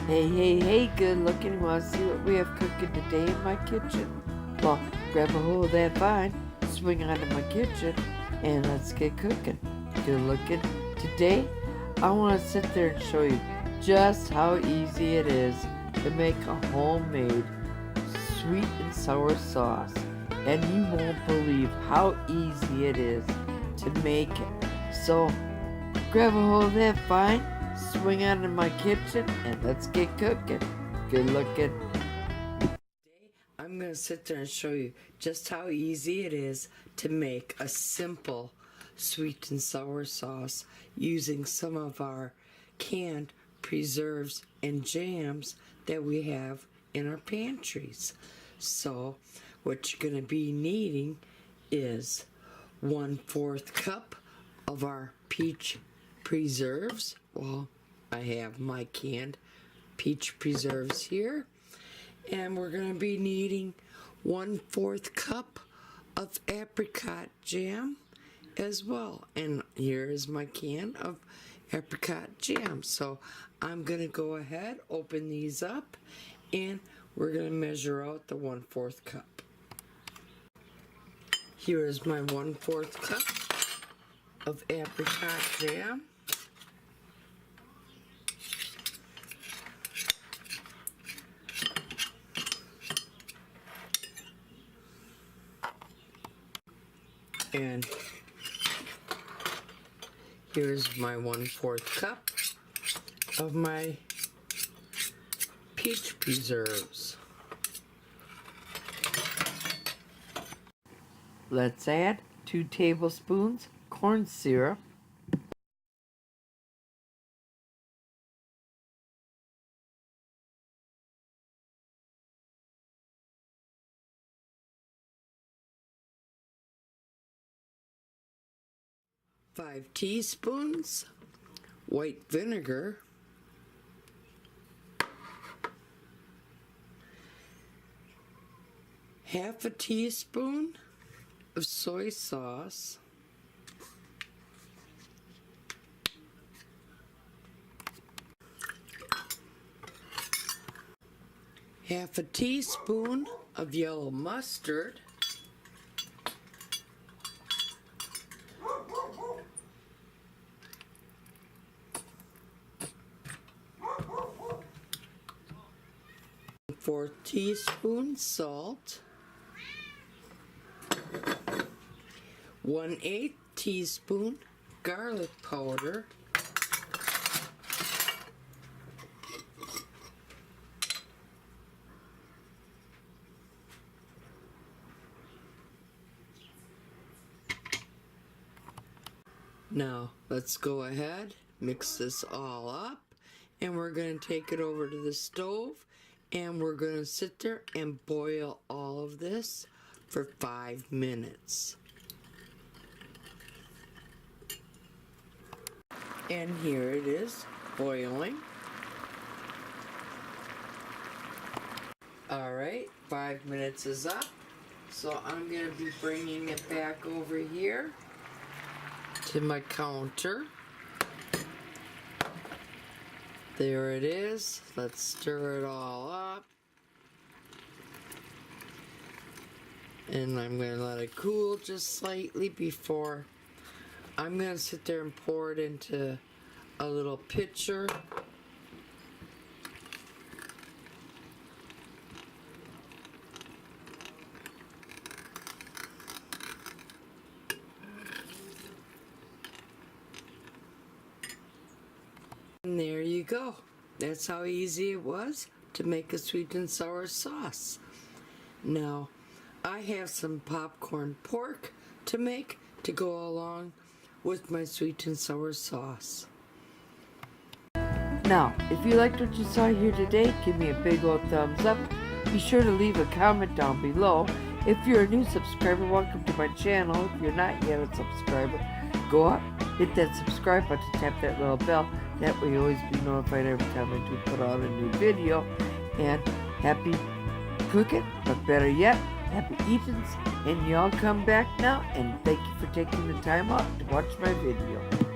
Hey, good looking. Want to see what we have cooking today in my kitchen? Well, grab a hold of that vine, swing onto my kitchen, and let's get cooking. Good looking. Today, I want to sit there and show you just how easy it is to make a homemade sweet and sour sauce. And you won't believe how easy it is to make it. So, grab a hold of that vine, swing out in my kitchen, and let's get cooking. Good looking. Today, I'm going to sit there and show you just how easy it is to make a simple sweet and sour sauce using some of our canned preserves and jams that we have in our pantries. So, what you're going to be needing is 1/4 cup of our peach preserves. Well, I have my canned peach preserves here, and we're going to be needing 1/4 cup of apricot jam as well. And here is my can of apricot jam. So I'm going to go ahead, open these up, and we're going to measure out the 1/4 cup. Here is my 1/4 cup of apricot jam. And here's my 1/4 cup of my peach preserves. Let's add 2 tablespoons corn syrup, 5 teaspoons white vinegar, 1/2 teaspoon of soy sauce, 1/2 teaspoon of yellow mustard, 1/4 teaspoon salt, 1/8 teaspoon garlic powder, Now let's go ahead, mix this all up, and we're going to take it over to the stove, and we're going to sit there and boil all of this for 5 minutes. And here it is, boiling. Alright, 5 minutes is up, so I'm going to be bringing it back over here to my counter. There it is. Let's stir it all up. And I'm going to let it cool just slightly before I'm going to sit there and pour it into a little pitcher. And there you go. That's how easy it was to make a sweet and sour sauce. Now, I have some popcorn pork to make to go along with my sweet and sour sauce. Now, if you liked what you saw here today, give me a big old thumbs up. Be sure to leave a comment down below. If you're a new subscriber, welcome to my channel. If you're not yet a subscriber, go up, hit that subscribe button, tap that little bell. That way you'll always be notified every time I do put out a new video. And happy cooking, but better yet, happy eatings. And y'all come back now, and thank you for taking the time out to watch my video.